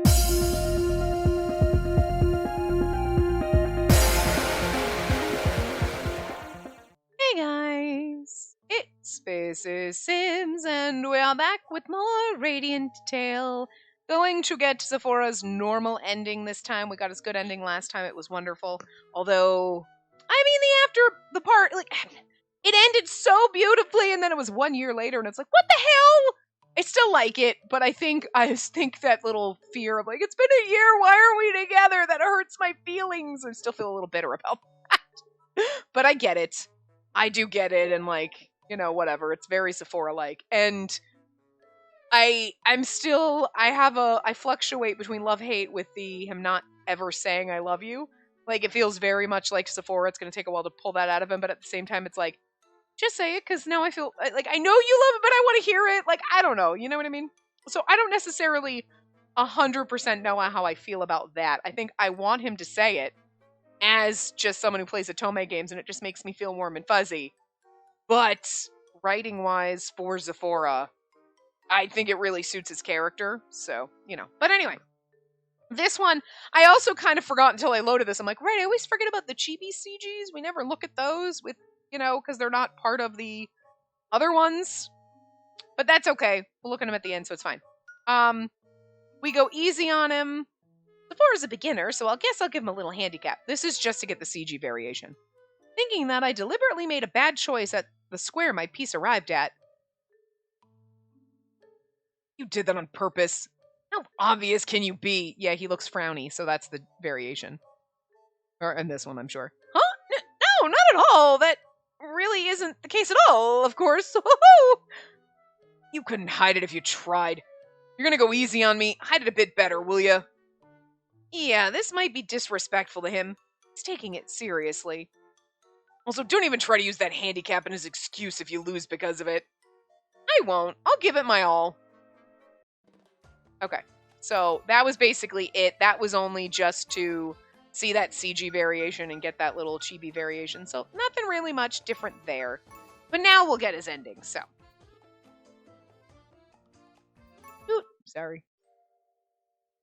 Hey guys, it's Faces Sims, and we are back with more Radiant Tale. Going to get Sephora's normal ending this time. We got his good ending last time, it was wonderful. Although, I mean, the part, like, it ended so beautifully, and then it was 1 year later, and it's like, what the hell? I still like it, but I just think that little fear of, like, it's been a year, why are we together? That hurts my feelings. I still feel a little bitter about that. But I get it. I do get it, and like, whatever. It's very Sephora-like, and I fluctuate between love-hate with him not ever saying I love you. Like, it feels very much like Sephora. It's going to take a while to pull that out of him, but at the same time, it's like, just say it, because now I feel like I know you love it, but I want to hear it. Like, I don't know, you know what I mean? So I don't necessarily 100% know how I feel about that. I think I want him to say it, as just someone who plays Atome games, and it just makes me feel warm and fuzzy. But writing-wise, for Sephora, I think it really suits his character, so, But anyway, this one, I also kind of forgot until I loaded this. I'm like, right, I always forget about the chibi CGs. We never look at those with, because they're not part of the other ones. But that's okay. We'll look at them at the end, so it's fine. We go easy on him. Sephora's a beginner, so I guess I'll give him a little handicap. This is just to get the CG variation. Thinking that I deliberately made a bad choice at the square my piece arrived at. You did that on purpose. How obvious can you be? Yeah, he looks frowny, so that's the variation. Or in this one, I'm sure. Huh? No, not at all. That really isn't the case at all, of course. You couldn't hide it if you tried. You're gonna go easy on me. Hide it a bit better, will ya? Yeah, this might be disrespectful to him. He's taking it seriously. Also, don't even try to use that handicap as his excuse if you lose because of it. I won't. I'll give it my all. Okay, so that was basically it. That was only just to see that CG variation and get that little chibi variation, so nothing really much different there. But now we'll get his ending, so. Ooh, sorry.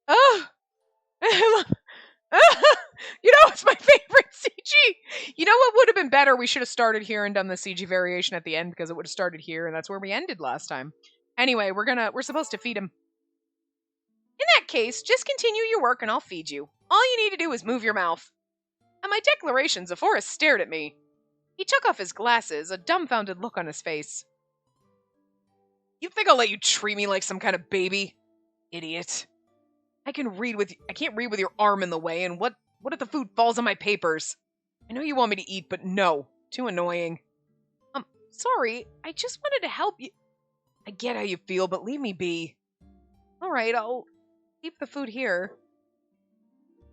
Oh! It's my favorite CG. You know what would have been better? We should have started here and done the CG variation at the end, because it would have started here, and that's where we ended last time. Anyway, we're supposed to feed him. In that case, just continue your work and I'll feed you. All you need to do is move your mouth. At my declaration, Zephora stared at me. He took off his glasses, a dumbfounded look on his face. You think I'll let you treat me like some kind of baby? Idiot. I can't read with your arm in the way, and what if the food falls on my papers? I know you want me to eat, but no. Too annoying. Sorry, I just wanted to help you. I get how you feel, but leave me be. Alright, I'll keep the food here.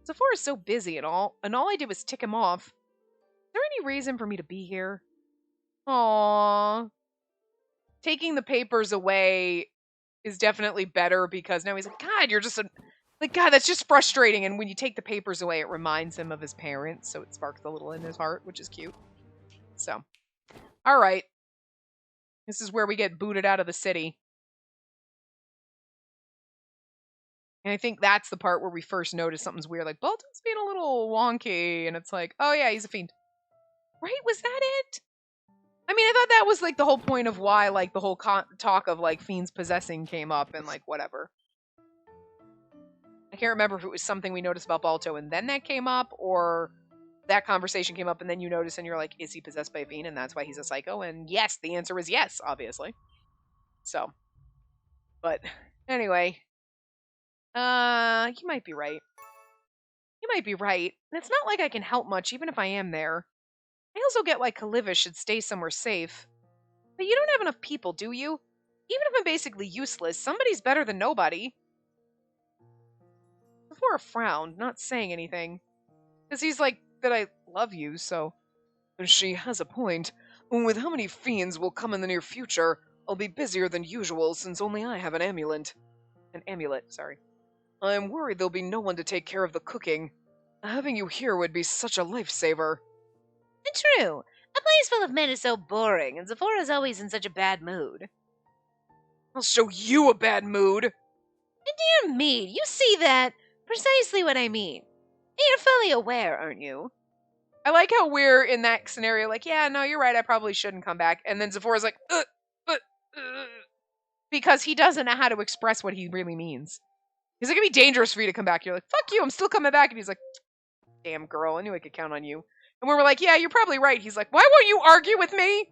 Sephora's so busy and all I did was tick him off. Is there any reason for me to be here? Aww. Taking the papers away is definitely better, because now he's like, God, you're just God, that's just frustrating. And when you take the papers away, it reminds him of his parents, so it sparks a little in his heart, which is cute. So, alright. This is where we get booted out of the city. And I think that's the part where we first notice something's weird. Like, Bolton's being a little wonky, and it's like, oh yeah, he's a fiend. Right? Was that it? I mean, I thought that was, like, the whole point of why, like, the whole talk of, like, fiends possessing came up, and, like, whatever. I can't remember if it was something we noticed about Balto and then that came up, or that conversation came up and then you notice and you're like, is he possessed by a fiend and that's why he's a psycho? And yes, the answer is yes, obviously. So, but anyway, you might be right. You might be right. And it's not like I can help much, even if I am there. I also get why Kalivas should stay somewhere safe. But you don't have enough people, do you? Even if I'm basically useless, somebody's better than nobody. Before a frown, not saying anything. Because he's like, that I love you, so. She has a point. With how many fiends will come in the near future, I'll be busier than usual since only I have an amulet. I'm worried there'll be no one to take care of the cooking. Having you here would be such a lifesaver. True. A place full of men is so boring, and Sephora's always in such a bad mood. I'll show you a bad mood. Dear me, you see that? Precisely what I mean. You're fully aware, aren't you? I like how we're in that scenario, like, yeah, no, you're right, I probably shouldn't come back. And then Zephora's like, uh, because he doesn't know how to express what he really means. Because it can be dangerous for you to come back. You're like, fuck you, I'm still coming back. And he's like, damn girl, I knew I could count on you. And we were like, yeah, you're probably right. He's like, why won't you argue with me?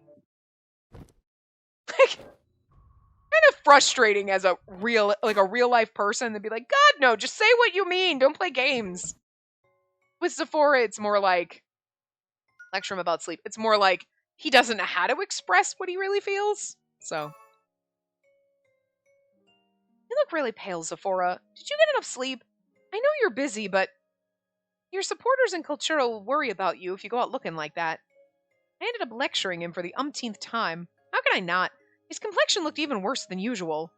Like, kind of frustrating as a real life person to be like, God, no, just say what you mean. Don't play games. With Zephora, it's more like, lecture him about sleep. It's more like he doesn't know how to express what he really feels. So. You look really pale, Zephora. Did you get enough sleep? I know you're busy, but your supporters in Cultura will worry about you if you go out looking like that. I ended up lecturing him for the umpteenth time. How could I not? His complexion looked even worse than usual.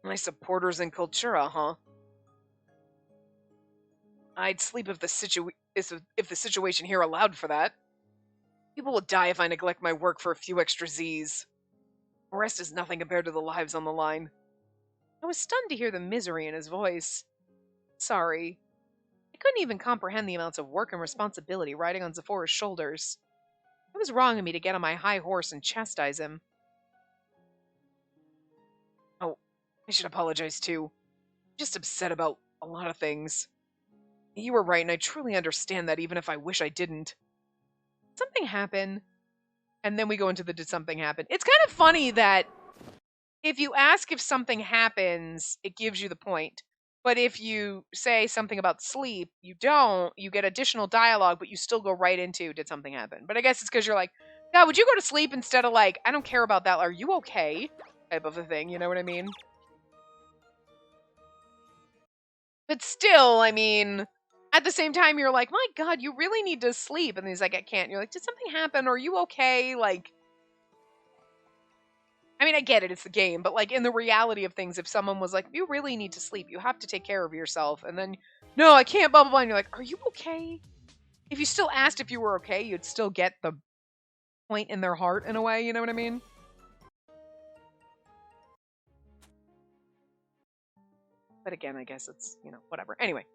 My supporters in Cultura, huh? I'd sleep if the situation here allowed for that. People will die if I neglect my work for a few extra Z's. The rest is nothing compared to the lives on the line. I was stunned to hear the misery in his voice. Sorry. I couldn't even comprehend the amounts of work and responsibility riding on Zephora's shoulders. It was wrong of me to get on my high horse and chastise him. Oh, I should apologize too. I'm just upset about a lot of things. You were right, and I truly understand that even if I wish I didn't. Something happened, and then we go into the did something happen. It's kind of funny that if you ask if something happens, it gives you the point. But if you say something about sleep, you don't. You get additional dialogue, but you still go right into did something happen. But I guess it's because you're like, God, would you go to sleep instead of like, I don't care about that. Are you okay? Type of a thing. You know what I mean? But still, I mean, at the same time, you're like, my God, you really need to sleep. And he's like, I can't. You're like, did something happen? Are you okay? Like, I mean, I get it, it's the game, but like in the reality of things, if someone was like, you really need to sleep, you have to take care of yourself, and then, no, I can't, blah, blah, blah, and you're like, are you okay? If you still asked if you were okay, you'd still get the point in their heart in a way, you know what I mean? But again, I guess it's, whatever. Anyway.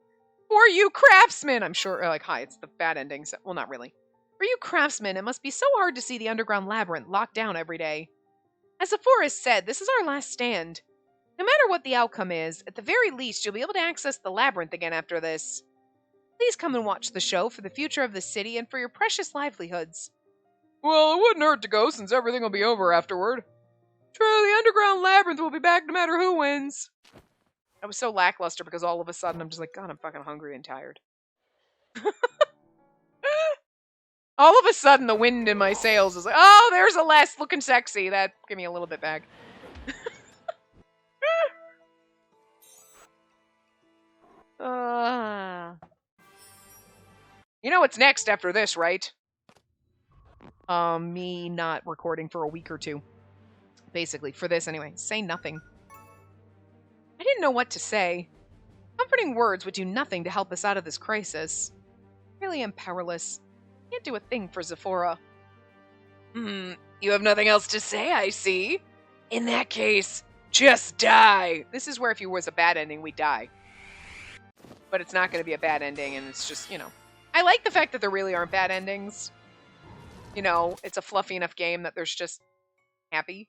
For you craftsmen, I'm sure, like, hi, it's the bad ending, so, well, not really. For you craftsmen, it must be so hard to see the underground labyrinth locked down every day. As the forest said, this is our last stand. No matter what the outcome is, at the very least, you'll be able to access the labyrinth again after this. Please come and watch the show for the future of the city and for your precious livelihoods. Well, it wouldn't hurt to go since everything will be over afterward. True, the underground labyrinth will be back no matter who wins. I was so lackluster because all of a sudden I'm just like, God, I'm fucking hungry and tired. All of a sudden the wind in my sails is like, oh, there's a less looking sexy. That gave me a little bit back. You know what's next after this, right? Me not recording for a week or two. Basically, for this anyway. Say nothing. I didn't know what to say. Comforting words would do nothing to help us out of this crisis. I really am powerless. Can't do a thing for Zephora. You have nothing else to say, I see. In that case, just die. This is where if it was a bad ending, we'd die. But it's not going to be a bad ending, and it's just, I like the fact that there really aren't bad endings. It's a fluffy enough game that there's just happy.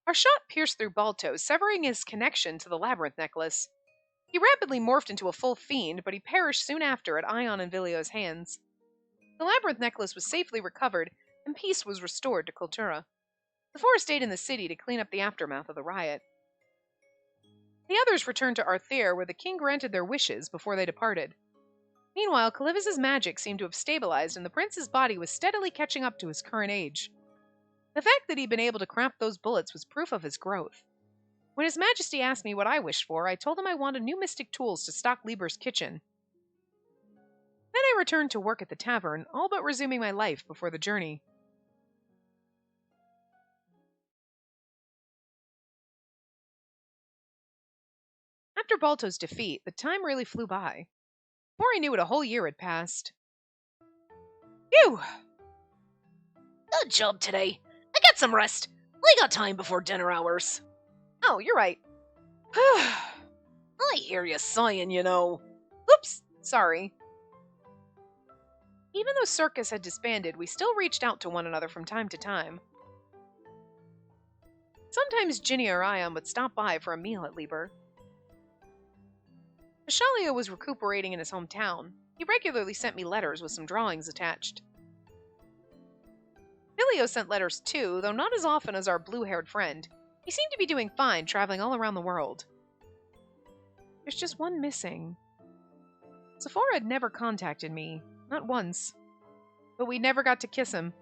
Our shot pierced through Balto, severing his connection to the labyrinth necklace. He rapidly morphed into a full fiend, but he perished soon after at Ion and Vilio's hands. The labyrinth necklace was safely recovered, and peace was restored to Cultura. The four stayed in the city to clean up the aftermath of the riot. The others returned to Arthair, where the king granted their wishes before they departed. Meanwhile, Calivis's magic seemed to have stabilized, and the prince's body was steadily catching up to his current age. The fact that he'd been able to craft those bullets was proof of his growth. When His Majesty asked me what I wished for, I told him I wanted new mystic tools to stock Lieber's kitchen. Then I returned to work at the tavern, all but resuming my life before the journey. After Balto's defeat, the time really flew by. Before I knew it, a whole year had passed. Phew! Good job today. I got some rest. We got time before dinner hours. Oh, you're right. I hear you sighing, you know. Oops, sorry. Even though Circus had disbanded, we still reached out to one another from time to time. Sometimes Ginny or Ion would stop by for a meal at Lieber. Ashalia was recuperating in his hometown. He regularly sent me letters with some drawings attached. Filio sent letters too, though not as often as our blue-haired friend. He seemed to be doing fine, traveling all around the world. There's just one missing. Sephora had never contacted me, not once. But we never got to kiss him.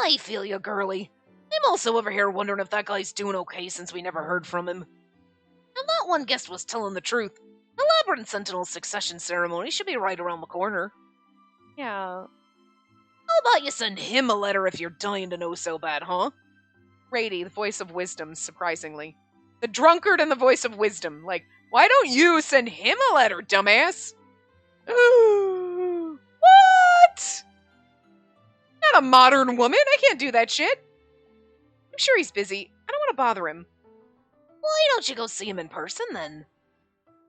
I feel you, girlie. I'm also over here wondering if that guy's doing okay since we never heard from him. And that one guest was telling the truth. The Labyrinth Sentinel's succession ceremony should be right around the corner. Yeah. How about you send him a letter if you're dying to know so bad, huh? Rady, the voice of wisdom, surprisingly. The drunkard and the voice of wisdom. Like, why don't you send him a letter, dumbass? What? Not a modern woman. I can't do that shit. I'm sure he's busy. I don't want to bother him. Why don't you go see him in person, then?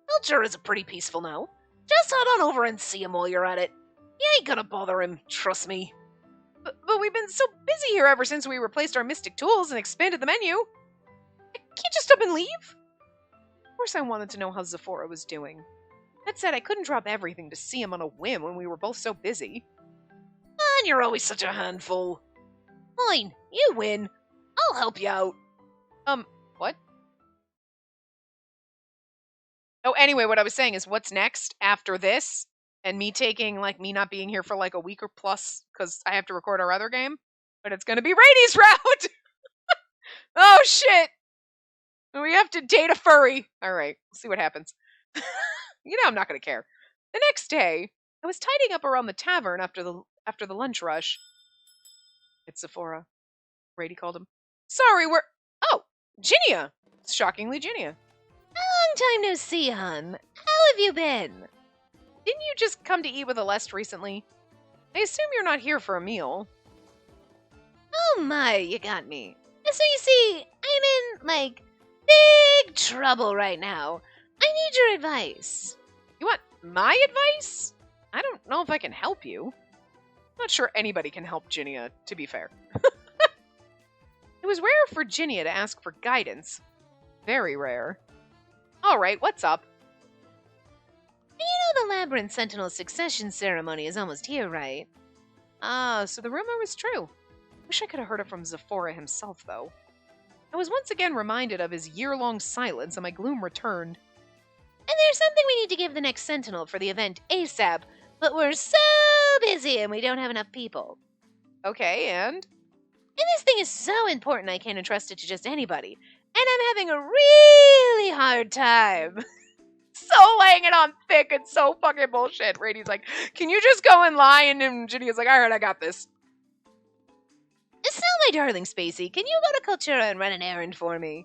Culture is pretty peaceful now. Just head on over and see him while you're at it. You ain't gonna bother him, trust me. But we've been so busy here ever since we replaced our mystic tools and expanded the menu. I can't just up and leave. Of course I wanted to know how Zephora was doing. That said, I couldn't drop everything to see him on a whim when we were both so busy. Man, you're always such a handful. Fine, you win. I'll help you out. What? Oh, anyway, what I was saying is what's next after this and me taking, me not being here for a week or plus because I have to record our other game, but it's going to be Rady's route. Oh, shit. We have to date a furry. All right, we'll see what happens. I'm not going to care. The next day, I was tidying up around the tavern after the lunch rush. It's Sephora. Rady called him. Sorry, we're... Oh, Ginia. Shockingly, Ginia. Long time no see, hon. How have you been? Didn't you just come to eat with Aleste recently? I assume you're not here for a meal. Oh my, you got me. So you see, I'm in, big trouble right now. I need your advice. You want my advice? I don't know if I can help you. I'm not sure anybody can help Ginia, to be fair. It was rare for Ginia to ask for guidance. Very rare. Alright, what's up? You know the Labyrinth Sentinel succession ceremony is almost here, right? Ah, so the rumor was true. Wish I could have heard it from Zephora himself, though. I was once again reminded of his year-long silence, and my gloom returned. And there's something we need to give the next Sentinel for the event ASAP, but we're so busy and we don't have enough people. Okay, and? And this thing is so important I can't entrust it to just anybody. And I'm having a really hard time. So laying it on thick and so fucking bullshit. Rady's like, can you just go and lie? And Ginny's like, alright, I got this. So, my darling Spacey, can you go to Cultura and run an errand for me?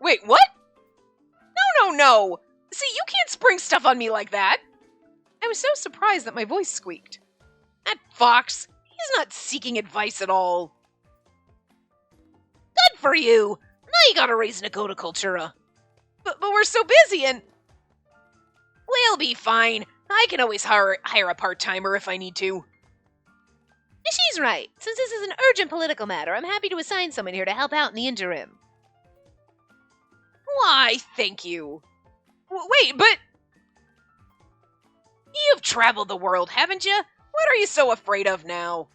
Wait, what? No. See, you can't spring stuff on me like that. I was so surprised that my voice squeaked. That fox, he's not seeking advice at all. Good for you. Now you got a reason to go to Cultura. But we're so busy and... We'll be fine. I can always hire a part-timer if I need to. She's right. Since this is an urgent political matter, I'm happy to assign someone here to help out in the interim. Why, thank you. Wait, but... You've traveled the world, haven't you? What are you so afraid of now?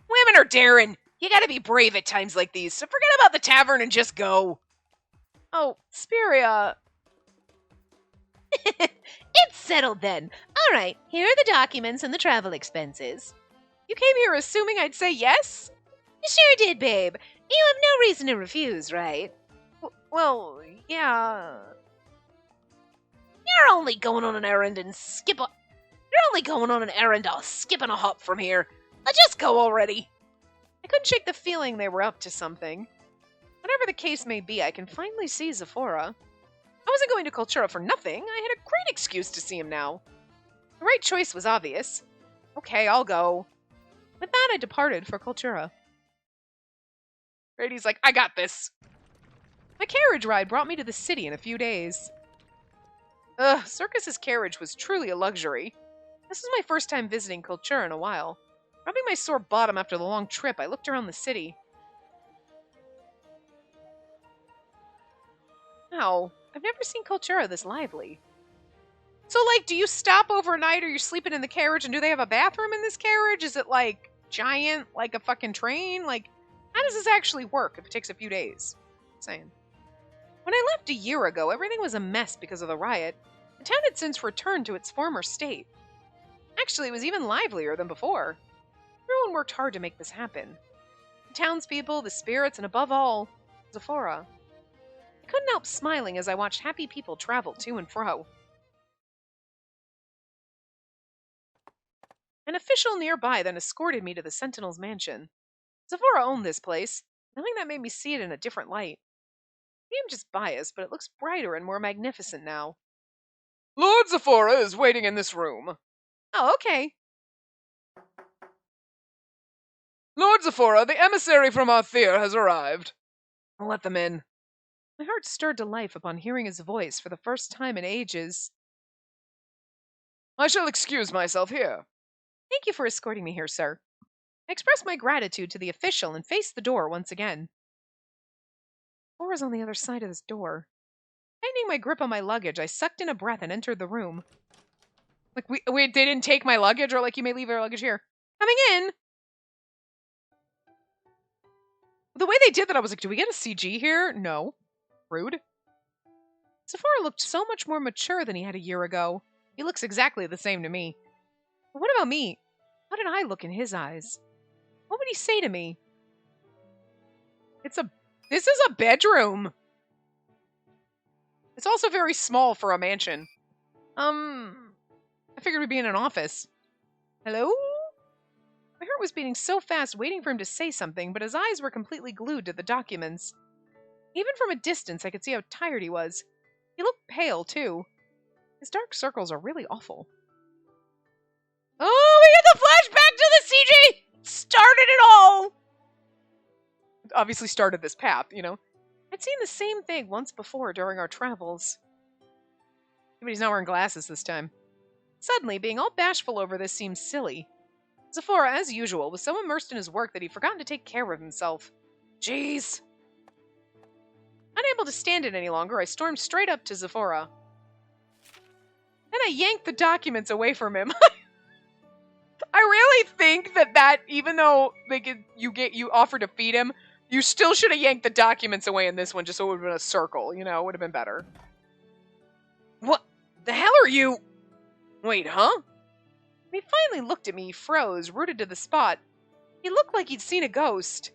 Women are daring. You gotta be brave at times like these, so forget about the tavern and just go. Oh, Spiria... It's settled then. All right, here are the documents and the travel expenses. You came here assuming I'd say yes? Sure did, babe. You have no reason to refuse, right? Well, yeah... You're only going on an errand and skip a hop from here. Just go already. I couldn't shake the feeling they were up to something. Whatever the case may be, I can finally see Zephora. I wasn't going to Cultura for nothing. I had a great excuse to see him now. The right choice was obvious. Okay, I'll go. With that, I departed for Cultura. Rady's like, I got this. My carriage ride brought me to the city in a few days. Ugh, Circus's carriage was truly a luxury. This was my first time visiting Kultura in a while. Rubbing my sore bottom after the long trip, I looked around the city. Wow, I've never seen Kultura this lively. So, like, do you stop overnight or you're sleeping in the carriage, and do they have a bathroom in this carriage? Is it, like, giant, like a fucking train? Like, how does this actually work if it takes a few days? Saying. When I left a year ago, everything was a mess because of the riot. The town had since returned to its former state. Actually, it was even livelier than before. Everyone worked hard to make this happen. The townspeople, the spirits, and above all, Zephora. I couldn't help smiling as I watched happy people travel to and fro. An official nearby then escorted me to the Sentinel's mansion. Zephora owned this place. Knowing that made me see it in a different light. Maybe I'm just biased, but it looks brighter and more magnificent now. Lord Zephora is waiting in this room. Oh, okay. Lord Zephora, the emissary from Arthir has arrived. I'll let them in. My heart stirred to life upon hearing his voice for the first time in ages. I shall excuse myself here. Thank you for escorting me here, sir. I expressed my gratitude to the official and faced the door once again. Zephora on the other side of this door. Tightening my grip on my luggage, I sucked in a breath and entered the room. Like, they didn't take my luggage, or like, you may leave your luggage here. Coming in! The way they did that, I was like, do we get a CG here? No. Rude. Zephora looked so much more mature than he had a year ago. He looks exactly the same to me. But what about me? How did I look in his eyes? What would he say to me? This is a bedroom. It's also very small for a mansion. I figured we'd be in an office. Hello? My heart was beating so fast waiting for him to say something, but his eyes were completely glued to the documents. Even from a distance, I could see how tired he was. He looked pale, too. His dark circles are really awful. Oh, we get the flashback to the CG! Started it all! Obviously started this path, you know. I'd seen the same thing once before during our travels. But he's not wearing glasses this time. Suddenly, being all bashful over this seemed silly. Zephora, as usual, was so immersed in his work that he'd forgotten to take care of himself. Jeez. Unable to stand it any longer, I stormed straight up to Zephora. Then I yanked the documents away from him. I really think that even though you offered to feed him, you still should have yanked the documents away in this one, just so it would have been a circle. You know, it would have been better. What the hell are you? Wait, huh? When he finally looked at me, he froze, rooted to the spot. He looked like he'd seen a ghost.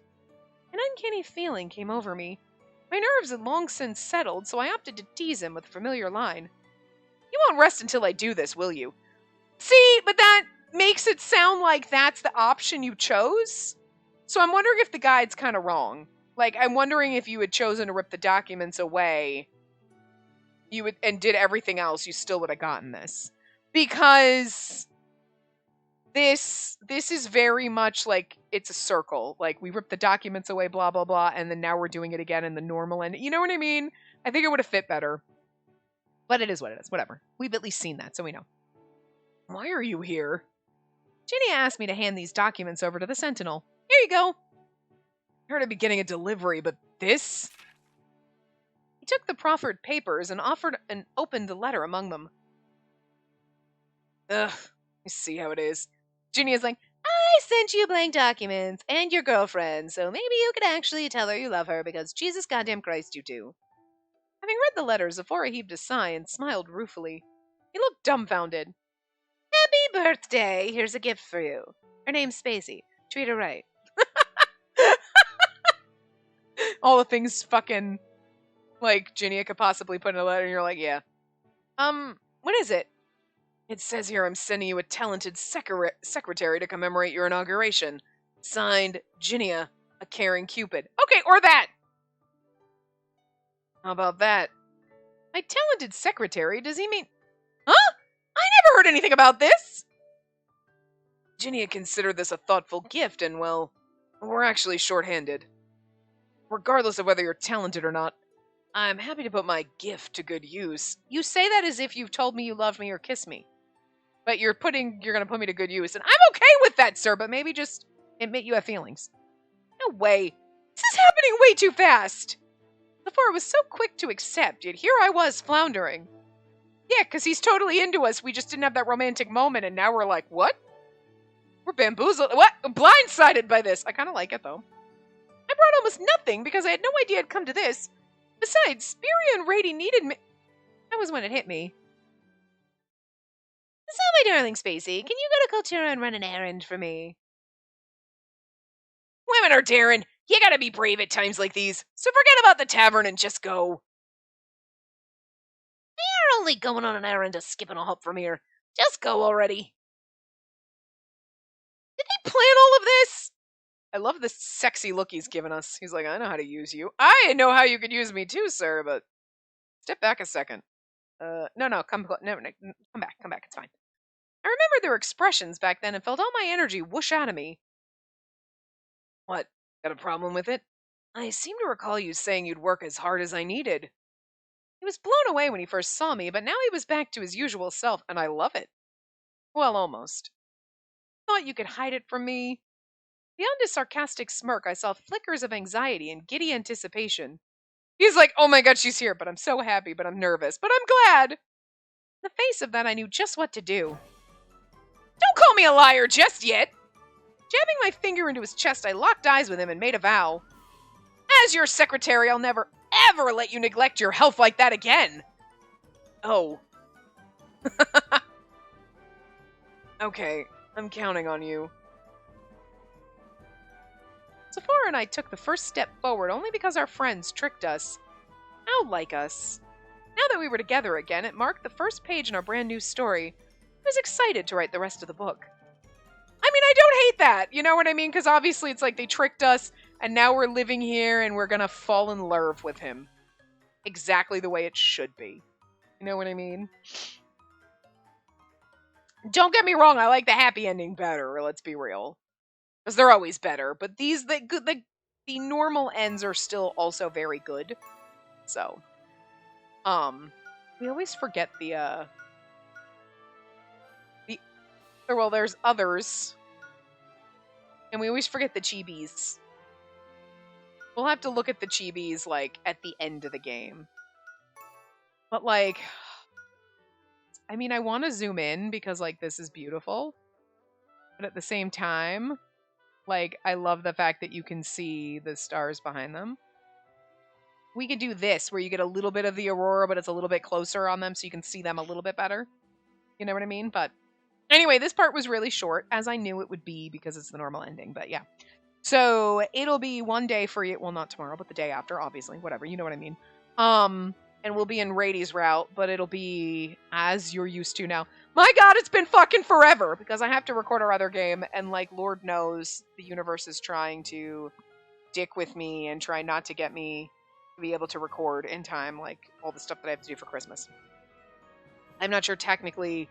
An uncanny feeling came over me. My nerves had long since settled, so I opted to tease him with a familiar line. You won't rest until I do this, will you? See, but that makes it sound like that's the option you chose? So I'm wondering if the guide's kind of wrong. Like, I'm wondering if you had chosen to rip the documents away, and did everything else, you still would have gotten this. Because this is very much like it's a circle. Like, we ripped the documents away, blah, blah, blah, and then now we're doing it again in the normal end. You know what I mean? I think it would have fit better. But it is what it is. Whatever. We've at least seen that, so we know. Why are you here? Ginny asked me to hand these documents over to the Sentinel. Here you go. I heard I'd be getting a delivery, but this? He took the proffered papers and offered and opened the letter among them. Ugh, you see how it is. Ginny is like, I sent you blank documents and your girlfriend, so maybe you could actually tell her you love her because Jesus goddamn Christ you do. Having read the letter, Zephora heaved a sigh and smiled ruefully. He looked dumbfounded. Happy birthday! Here's a gift for you. Her name's Spacey. Treat her right. All the things fucking, like, Ginny could possibly put in a letter, and you're like, yeah. What is it? It says here I'm sending you a talented secretary to commemorate your inauguration. Signed, Ginia, a caring Cupid. Okay, or that! How about that? My talented secretary? Does he mean... Huh? I never heard anything about this! Ginia considered this a thoughtful gift, and, well, we're actually short-handed. Regardless of whether you're talented or not, I'm happy to put my gift to good use. You say that as if you've told me you love me or kiss me. But you're gonna put me to good use. And I'm okay with that, sir, but maybe just admit you have feelings. No way. This is happening way too fast. Before it was so quick to accept, yet here I was floundering. Yeah, because he's totally into us. We just didn't have that romantic moment, and now we're like, what? We're bamboozled. What? Blindsided by this. I kind of like it, though. I brought almost nothing because I had no idea I'd come to this. Besides, Spiria and Rady needed me. That was when it hit me. So, my darling Spacey, can you go to Kultura and run an errand for me? Women are daring. You gotta be brave at times like these. So forget about the tavern and just go. You're only going on an errand to skip and a hop from here. Just go already. Did they plan all of this? I love this sexy look he's given us. He's like, I know how to use you. I know how you could use me too, sir, but step back a second. No, come back. It's fine. I remembered their expressions back then and felt all my energy whoosh out of me. What? Got a problem with it? I seem to recall you saying you'd work as hard as I needed. He was blown away when he first saw me, but now he was back to his usual self, and I love it. Well, almost. Thought you could hide it from me? Beyond his sarcastic smirk, I saw flickers of anxiety and giddy anticipation. He's like, oh my god, she's here, but I'm so happy, but I'm nervous, but I'm glad. In the face of that, I knew just what to do. Don't call me a liar just yet. Jabbing my finger into his chest, I locked eyes with him and made a vow. As your secretary, I'll never, ever let you neglect your health like that again. Oh. Okay, I'm counting on you. Sephora and I took the first step forward only because our friends tricked us. How like us. Now that we were together again, it marked the first page in our brand new story. I was excited to write the rest of the book. I mean, I don't hate that, you know what I mean? Because obviously it's like they tricked us, and now we're living here, and we're gonna fall in love with him. Exactly the way it should be. You know what I mean? Don't get me wrong, I like the happy ending better, let's be real. Because they're always better, but the normal ends are still also very good. So, we always forget well, there's others. And we always forget the chibis. We'll have to look at the chibis, like, at the end of the game. But, like, I mean, I want to zoom in because, like, this is beautiful. But at the same time, like, I love the fact that you can see the stars behind them. We could do this, where you get a little bit of the aurora, but it's a little bit closer on them, so you can see them a little bit better. You know what I mean? But anyway, this part was really short, as I knew it would be because it's the normal ending, but yeah. So, it'll be one day for you. Well, not tomorrow, but the day after, obviously. Whatever, you know what I mean. And we'll be in Rady's route, but it'll be as you're used to now. My god, it's been fucking forever! Because I have to record our other game, and, like, Lord knows the universe is trying to dick with me and try not to get me to be able to record in time, like, all the stuff that I have to do for Christmas. I'm not sure technically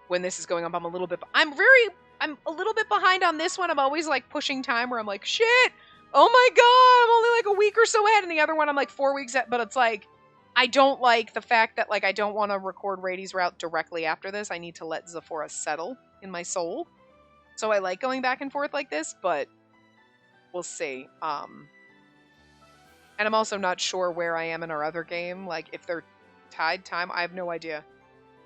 when this is going up. I'm a little bit behind on this one. I'm always, like, pushing time where I'm like, shit! Oh my god, I'm only, like, a week or so ahead, and the other one I'm, like, 4 weeks ahead, but it's, like, I don't like the fact that, like, I don't want to record Rady's route directly after this. I need to let Zephora settle in my soul. So I like going back and forth like this, but we'll see. And I'm also not sure where I am in our other game. Like, if they're tied time, I have no idea.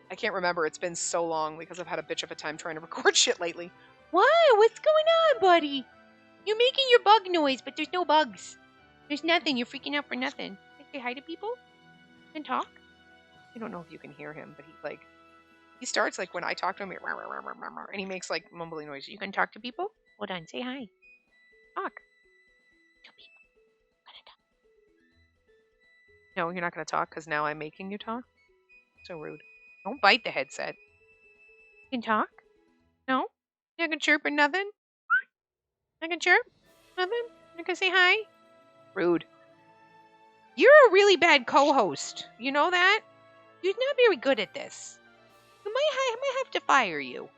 I can't remember. It's been so long because I've had a bitch of a time trying to record shit lately. What? What's going on, buddy? You're making your bug noise, but there's no bugs. There's nothing. You're freaking out for nothing. Can I say hi to people? And talk? I don't know if you can hear him, but he starts, like, when I talk to him, and he makes, like, mumbling noises. You can talk to people? Hold on, say hi. Talk. To people. Gonna talk. No, you're not going to talk because now I'm making you talk? So rude. Don't bite the headset. You can talk? No? You can chirp or nothing? I can chirp? Nothing? You can say hi? Rude. You're a really bad co-host. You know that? You're not very good at this. I might have to fire you.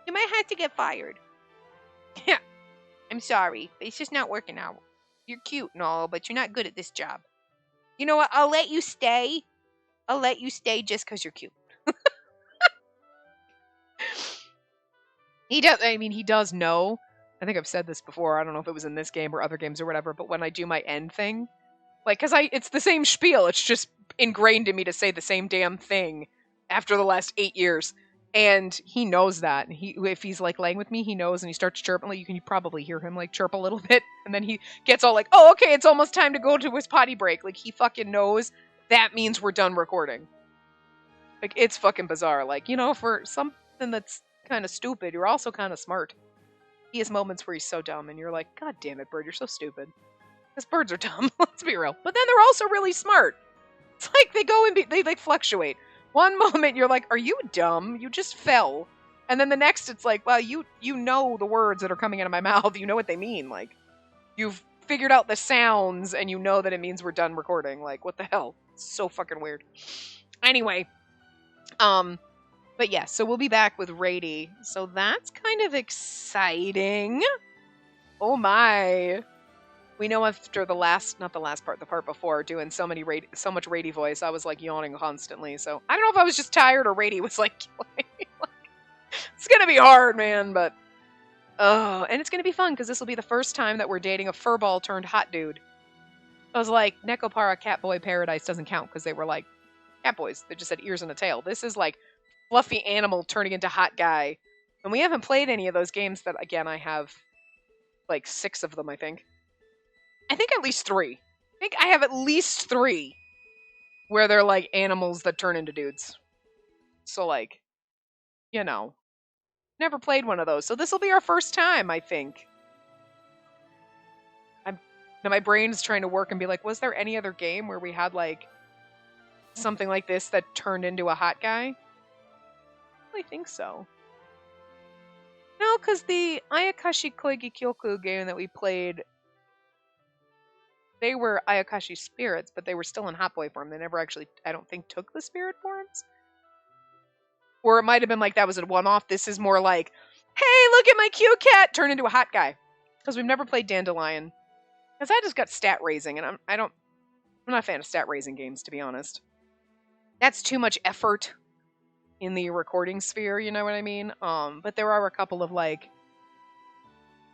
You might have to get fired. Yeah. I'm sorry. It's just not working out. You're cute and all, but you're not good at this job. You know what? I'll let you stay. I'll let you stay just because you're cute. He does. I mean, he does know. I think I've said this before. I don't know if it was in this game or other games or whatever. But when I do my end thing, like, it's the same spiel. It's just ingrained in me to say the same damn thing after the last 8 years. And he knows that. And if he's like laying with me, he knows, and he starts chirping. Like, you can probably hear him like chirp a little bit, and then he gets all like, "Oh, okay, it's almost time to go to his potty break." Like, he fucking knows that means we're done recording. Like, it's fucking bizarre. Like, you know, for something that's kind of stupid, you're also kind of smart. He has moments where he's so dumb, and you're like, "God damn it, Bird, you're so stupid." Because birds are dumb. Let's be real. But then they're also really smart. It's like they go and they like fluctuate. One moment you're like, "Are you dumb? You just fell." And then the next it's like, "Well, you know the words that are coming out of my mouth. You know what they mean. Like, you've figured out the sounds and you know that it means we're done recording. Like, what the hell?" It's so fucking weird. Anyway, but yeah, so we'll be back with Rady. So that's kind of exciting. Oh my. We know after the part before, doing so much Rady voice, I was like yawning constantly. So I don't know if I was just tired or Rady was like killing me. It's gonna be hard, man, but and it's gonna be fun because this will be the first time that we're dating a furball turned hot dude. I was like, Nekopara Catboy Paradise doesn't count because they were like cat boys. They just had ears and a tail. This is like fluffy animal turning into hot guy. And we haven't played any of those games that, again, I have like 6 of them, I think. I think at least 3. I think I have at least 3 where they're like animals that turn into dudes. So, like, you know, never played one of those. So this will be our first time, I think. Now my brain's trying to work and be like, was there any other game where we had like something like this that turned into a hot guy? I don't really think so. No, because the Ayakashi Koigi Kyoku game that we played, they were Ayakashi spirits, but they were still in hot boy form. They never actually, I don't think, took the spirit forms. Or it might have been like that was a one-off. This is more like, hey, look at my cute cat, turn into a hot guy. Because we've never played Dandelion. Because I just got stat raising, and I'm not a fan of stat raising games, to be honest. That's too much effort in the recording sphere, you know what I mean? But there are a couple of like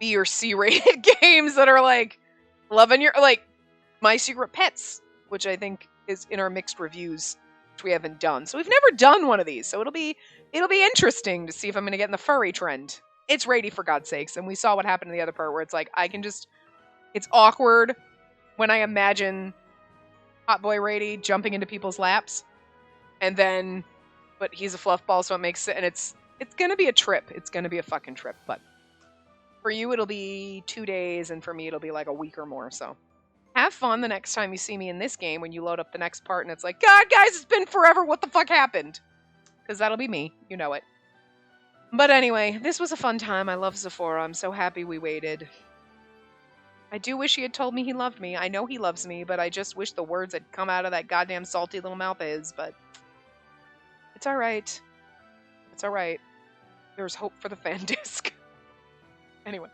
B or C rated games that are like loving your like My Secret Pets, which I think is in our mixed reviews, which we haven't done. So we've never done one of these, so it'll be interesting to see if I'm gonna get in the furry trend. It's Rady, for God's sakes, and we saw what happened in the other part where it's like it's awkward when I imagine Hot Boy Rady jumping into people's laps, and then, but he's a fluff ball, so it makes it, and it's gonna be a trip. It's gonna be a fucking trip, but for you it'll be 2 days, and for me it'll be like a week or more, so. Have fun the next time you see me in this game when you load up the next part and it's like, God, guys, it's been forever, what the fuck happened? Because that'll be me, you know it. But anyway, this was a fun time. I love Zephora. I'm so happy we waited. I do wish he had told me he loved me. I know he loves me, but I just wish the words had come out of that goddamn salty little mouth of his, but it's alright. It's alright. There's hope for the fan disc. Anyway,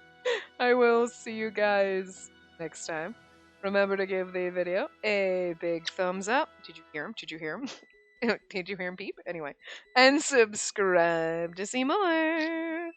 I will see you guys next time. Remember to give the video a big thumbs up. Did you hear him? Did you hear him? Did you hear him peep? Anyway. And subscribe to see more.